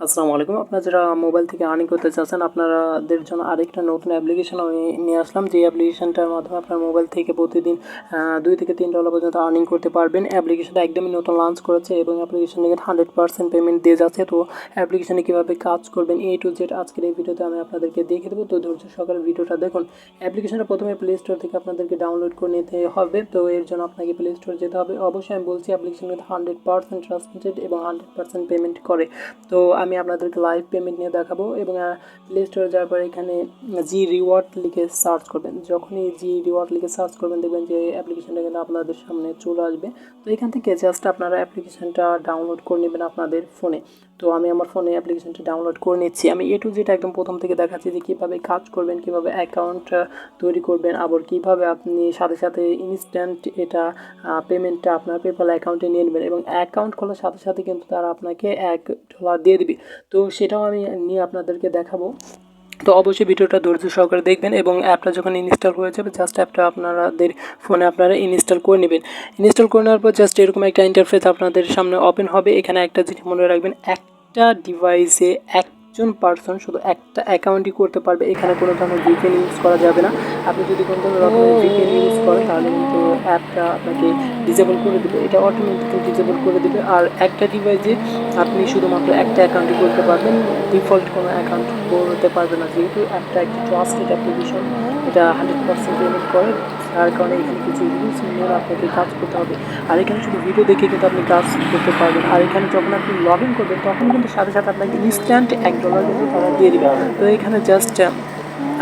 আসসালামু আলাইকুম। আপনারা যারা মোবাইল থেকে আর্নিং করতে চাচ্ছেন, আপনাদের জন্য আরেকটা নতুন অ্যাপ্লিকেশন আমি নিয়ে আসলাম। যে অ্যাপ্লিকেশনটার মাধ্যমে আপনার মোবাইল থেকে প্রতিদিন $2 থেকে $3 পর্যন্ত আর্নিং করতে পারবেন। অ্যাপ্লিকেশনটা একদমই নতুন লঞ্চ করেছে এবং অ্যাপ্লিকেশনে 100% পেমেন্ট দিয়ে যাচ্ছে। তো অ্যাপ্লিকেশনে কীভাবে কাজ করবেন A to Z আজকের এই ভিডিওতে আমি আপনাদেরকে দেখিয়ে দেবো। তো ধৈর্য সহকারে ভিডিওটা দেখুন। অ্যাপ্লিকেশনটা প্রথমে প্লে স্টোর থেকে আপনাদেরকে ডাউনলোড করে নিতে হবে। তো এর জন্য আপনাকে প্লে স্টোর যেতে হবে। অবশ্যই আমি বলছি অ্যাপ্লিকেশন 100% ট্রান্সমিটেড এবং 100% পেমেন্ট করে। তো আমি আপনাদেরকে লাইভ পেমেন্ট নিয়ে দেখাবো এবং প্লে স্টোরে যাওয়ার পরে এখানে জি রিওয়ার্ড লিখে সার্চ করবেন। যখনই জি রিওয়ার্ড লিখে সার্চ করবেন দেখবেন যে অ্যাপ্লিকেশনটা কিন্তু আপনাদের সামনে চলে আসবে। তো এখান থেকে জাস্ট আপনারা অ্যাপ্লিকেশনটা ডাউনলোড করে নেবেন আপনাদের ফোনে। তো আমি আমার ফোনে অ্যাপ্লিকেশনটা ডাউনলোড করে নিচ্ছি। আমি A to Z একদম প্রথম থেকে দেখাচ্ছি যে কীভাবে কাজ করবেন, কীভাবে অ্যাকাউন্ট তৈরি করবেন, আবার কীভাবে আপনি সাথে সাথে ইনস্ট্যান্ট এটা পেমেন্টটা আপনার পেপ্যাল অ্যাকাউন্টে নিয়ে নেবেন এবং অ্যাকাউন্ট খোলার সাথে সাথে কিন্তু তারা আপনাকে $1 দিয়ে দিবে। তো সেটাও আমি নিয়ে আপনাদেরকে দেখাবো। তো অবশ্যই ভিডিওটা ধৈর্য সহকারে দেখবেন এবং অ্যাপটা যখন ইনস্টল হয়ে যাবে জাস্ট অ্যাপটা আপনাদের ফোনে আপনারা ইনস্টল করে নেবেন। ইনস্টল করে নেওয়ার পর জাস্ট এরকম একটা ইন্টারফেস আপনাদের সামনে ওপেন হবে। এখানে একটা জিনিস মনে রাখবেন, একটা ডিভাইসে একজন পার্সন শুধু একটা অ্যাকাউন্টই করতে পারবে। এখানে কোনো ধরনের ভিপিএন ইউজ করা যাবে না। আপনি যদি কোনো ধরনের ভিপিএন ইউজ করেন তাহলে কিন্তু অ্যাপটা আপনাকে ডিসেবল করে দেবে। এটা অটোমেটিক্যালি ডিসেবল করে দেবে। আর একটা ডিভাইসে আপনি শুধুমাত্র একটা অ্যাকাউন্টই করতে পারবেন, ডিফল্ট কোনো অ্যাকাউন্ট করতে পারবে না। যেহেতু একটা ট্রাস্টেড অ্যাপ্লিকেশন, এটা 100% পেমেন্ট করে, তার কারণে এখানে কিছু রুলস নিয়ে আপনাকে কাজ করতে হবে। আর এখানে শুধু ভিডিও দেখে কিন্তু আপনি কাজ করতে পারবেন। আর এখানে যখন আপনি লগ ইন করবেন তখন কিন্তু সাথে সাথে আপনাকে ইনস্ট্যান্ট $1 কিন্তু তারা দিয়ে দেবে। তো এখানে জাস্ট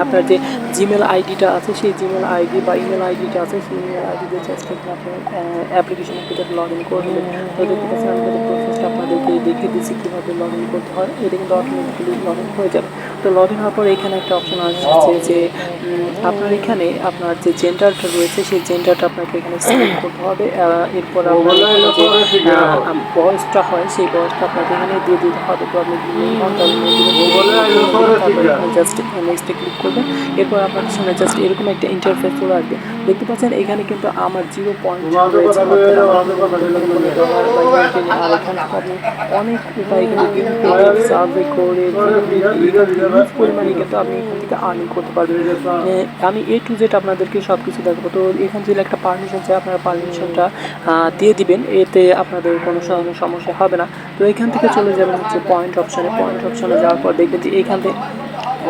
আপনার যে জিমেল আইডিটা আছে সেই জিমেল আইডি বা ইমেল আইডিটা আছে সেই ইমেল আইডিতে জাস্ট এখানে আপনি অ্যাপ্লিকেশনের ভিতরে লগ ইন করে দেবেন। তো দেখতে পাচ্ছেন আমি কিন্তু প্রসেসটা আপনাদেরকে দেখিয়ে দিচ্ছি কীভাবে লগ ইন করতে হয়। এটা কিন্তু অটোমেটিক্যালি লগ ইন হয়ে যাবে। তো লগ ইন হওয়ার পর এখানে একটা অপশন আসছে যে আপনার এখানে আপনার যে জেন্ডারটা রয়েছে সেই জেন্ডারটা আপনাকে এখানে সিলেক্ট করতে হবে। এরপর আপনার যে বয়সটা হয় সেই বয়সটা আপনাকে এখানে দিয়ে দিতে হবে। তো আপনি জাস্ট নেক্সটে ক্লিক করবেন। এরপর আপনাদের সামনে জাস্ট এরকম একটা ইন্টারফেস চলে আসবে। দেখতে পাচ্ছেন এখানে কিন্তু আমার 0 পয়েন্ট রয়েছে। আর এখানে আপনি অনেক উপায় কিন্তু সার্ভে করে পরিমাণে কিন্তু আপনি এখান থেকে আর্নিং করতে পারবেন। আমি A to Z আপনাদেরকে সব কিছু দেখাবো। তো এখান থেকে একটা পারমিশন চাই, আপনারা পারমিশনটা দিয়ে দিবেন, এতে আপনাদের কোনো সমস্যা হবে না। তো এখান থেকে চলে যাবেন হচ্ছে পয়েন্ট অপশানে। পয়েন্ট অপশানে যাওয়ার পর দেখবেন যে এখান থেকে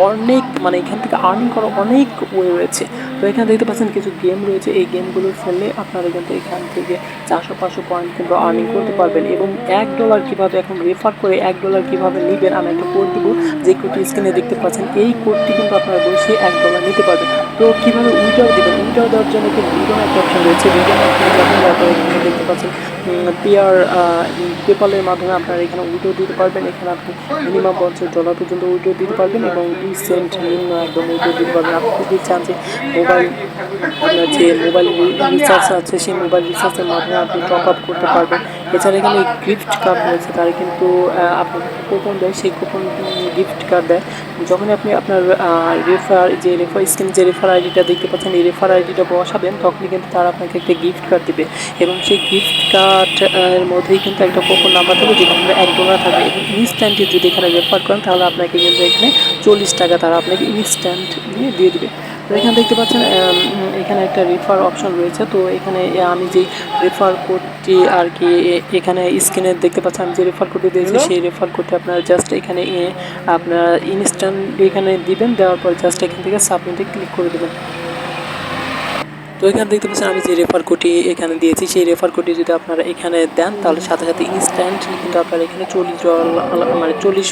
অনেক এখান থেকে আর্নিং করার অনেক ওয়ে রয়েছে। তো এখানে দেখতে পাচ্ছেন কিছু গেম রয়েছে। এই গেমগুলো খেললে আপনারা কিন্তু এখান থেকে 400-500 পয়েন্ট কিন্তু আর্নিং করতে পারবেন এবং $1 কীভাবে এখন রেফার করে $1 কীভাবে নেবেন আমি একটা কোড দেবো, যে কোডটি স্ক্রিনে দেখতে পাচ্ছেন। এই কোডটি কিন্তু আপনারা বসে $1 নিতে পারবেন। তো কীভাবে উইথড্র দেবেন, উইথড্র দেওয়ার জন্য কিন্তু রিডম একটা অপশন রয়েছে। রিডম অপশন যখন তারপরে এখানে দেখতে পাচ্ছেন পেপালের মাধ্যমে আপনারা এখানে উইথড্র দিতে পারবেন। এখানে আপনি মিনিমাম $50 পর্যন্ত উইথড্র দিতে পারবেন এবং 20 সেন্ট নিম্ন একদম উইথড্র দিতে পারবেন। আপনি যদি চান যে মোবাইল রিচার্জ আছে সেই মোবাইল রিচার্জের মাধ্যমে আপনি টপ আপ করতে পারবেন। এছাড়া এখানে গিফট কার্ড রয়েছে, তারা কিন্তু আপনাকে কুপন দেয়, সেই কুপন গিফট কার্ড দেয়। যখনই আপনি আপনার রেফার স্ক্রিনে যে রেফার আইডিটা দেখতে পাচ্ছেন এই রেফার আইডিটা বসাবেন তখনই কিন্তু তারা আপনাকে একটা গিফট কার্ড দেবে এবং সেই গিফট কার্ড এর মধ্যেই কিন্তু একটা কুপন নাম্বার থাকবে যেখানে $1 থাকবে এবং ইনস্ট্যান্টলি যদি এখানে রেফার করেন তাহলে আপনাকে কিন্তু এখানে $40 তারা আপনাকে ইনস্ট্যান্ট দিয়ে দেবে। তো এখানে দেখতে পাচ্ছেন এখানে একটা রেফার অপশন রয়েছে। তো এখানে আমি যেই রেফার কোডটি আর কি এখানে স্ক্রিনে দেখতে পাচ্ছেন, আমি যে রেফার কোডটি দিয়েছি সেই রেফার কোডটি আপনারা জাস্ট এখানে আপনারা ইনস্ট্যান্ট এখানে দিবেন। দেওয়ার পর জাস্ট এখান থেকে সাবমিটে ক্লিক করে দেবেন। তো এখানে দেখতে পাচ্ছেন আমি যে রেফার কোডটি এখানে দিয়েছি সেই রেফার কোডটি যদি আপনারা এখানে দেন তাহলে সাথে সাথে ইনস্ট্যান্টলি কিন্তু আপনারা এখানে $40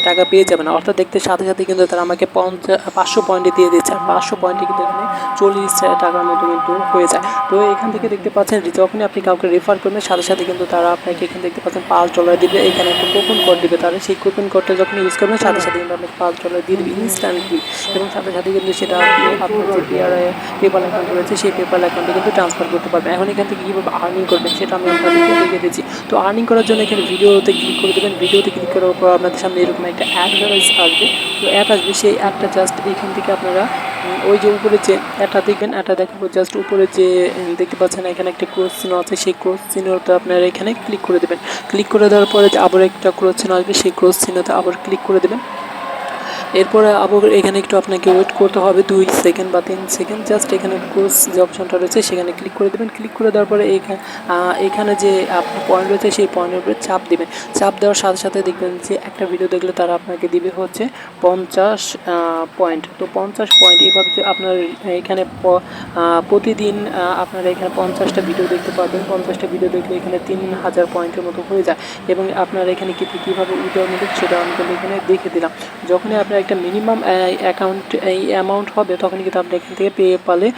টাকা পেয়ে যাবেন। অর্থাৎ দেখতে সাথে সাথে কিন্তু তারা আমাকে 500 পয়েন্টে দিয়ে দিচ্ছে। আর 500 পয়েন্টে কিন্তু এখানে $40 মতো কিন্তু হয়ে যায়। তো এখান থেকে দেখতে পাচ্ছেন যখনই আপনি কাউকে রেফার করবেন সাথে সাথে কিন্তু তারা আপনাকে এখানে দেখতে পাচ্ছেন $5 দিবে। এখানে একটা কুপন কোড দিবে, তারা সেই কুপন কোডটা যখন ইউজ করবেন সাথে সাথে কিন্তু আপনাকে $5 দিয়ে দেবে ইনস্ট্যান্টলি এবং সাথে সাথে কিন্তু সেটা আপনি আপনার যে পেপাল অ্যাকাউন্ট রয়েছে সেই পেপাল অ্যাকাউন্টে কিন্তু ট্রান্সফার করতে পারবেন। এখন এখান থেকে কীভাবে আর্নিং করবেন সেটা আমি আপনাদেরকে দেখিয়ে দিচ্ছি। তো আর্নিং করার জন্য এখানে ভিডিওতে ক্লিক করে দেবেন। ভিডিওতে ক্লিক করার পর আপনাদের সামনে এরকম একটা অ্যাড আসবে। তো অ্যাড আসবে, সেই অ্যাডটা জাস্ট এখান থেকে আপনারা ওই যে উপরে যে এটা দেখবেন, এটা দেখাবো জাস্ট উপরে যে দেখতে পাচ্ছেন এখানে একটা ক্রস চিহ্ন আছে, সেই ক্রস চিহ্নটা আপনারা এখানে ক্লিক করে দেবেন। ক্লিক করে দেওয়ার পরে আবার একটা ক্রস চিহ্ন আসবে, সেই ক্রস চিহ্নতে আবার ক্লিক করে দেবেন। এরপরে আবার এখানে একটু আপনাকে ওয়েট করতে হবে 2 সেকেন্ড বা 3 সেকেন্ড। জাস্ট এখানে ক্রস যে অপশনটা রয়েছে সেখানে ক্লিক করে দেবেন। ক্লিক করে দেওয়ার পরে এখানে যে আপনার পয়েন্ট রয়েছে সেই পয়েন্টের উপরে চাপ দেবেন। চাপ দেওয়ার সাথে সাথে দেখবেন যে একটা ভিডিও দেখলে তারা আপনাকে দিবে হচ্ছে 50 পয়েন্ট। তো 50 পয়েন্ট এভাবে আপনার এখানে প্রতিদিন আপনারা এখানে 50টা ভিডিও দেখতে পারবেন। 50টা ভিডিও দেখলে এখানে 3000 পয়েন্টের মতো হয়ে যায়। এবং আপনারা এখানে কীভাবে উইথড্র নেবেন সেটা আমি কিন্তু এখানে দেখে দিলাম। যখনই আপনার একটা মিনিমাম এই অ্যামাউন্ট হবে তখন কিন্তু আপনি এখান থেকে পেপালে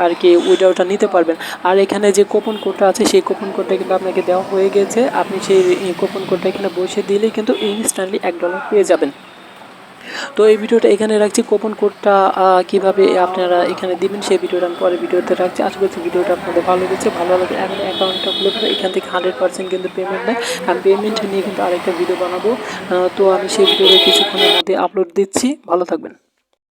আর কি উইথড্রটা নিতে পারবেন। আর এখানে যে কুপন কোডটা আছে সেই কুপন কোডটা কিন্তু আপনাকে দেওয়া হয়ে গেছে। আপনি সেই কুপন কোডটা এখানে বসিয়ে দিলেই কিন্তু ইনস্ট্যান্টলি $1 পেয়ে যাবেন। তো এই ভিডিওটা এখানে রাখছি। কুপন কোডটা কীভাবে আপনারা এখানে দিবেন সেই ভিডিওটা আমি পরে ভিডিওতে রাখছি। আশা করছি ভিডিওটা আপনাদের ভালো লেগেছে। ভালো লাগলে এখন অ্যাকাউন্টটা খুলে ফেলে এখান থেকে 100% কিন্তু পেমেন্ট নেয়। আমি পেমেন্ট নিয়ে কিন্তু আরেকটা ভিডিও বানাবো। তো আমি সেই ভিডিওটা কিছুক্ষণের মধ্যে আপলোড দিচ্ছি। ভালো থাকবেন।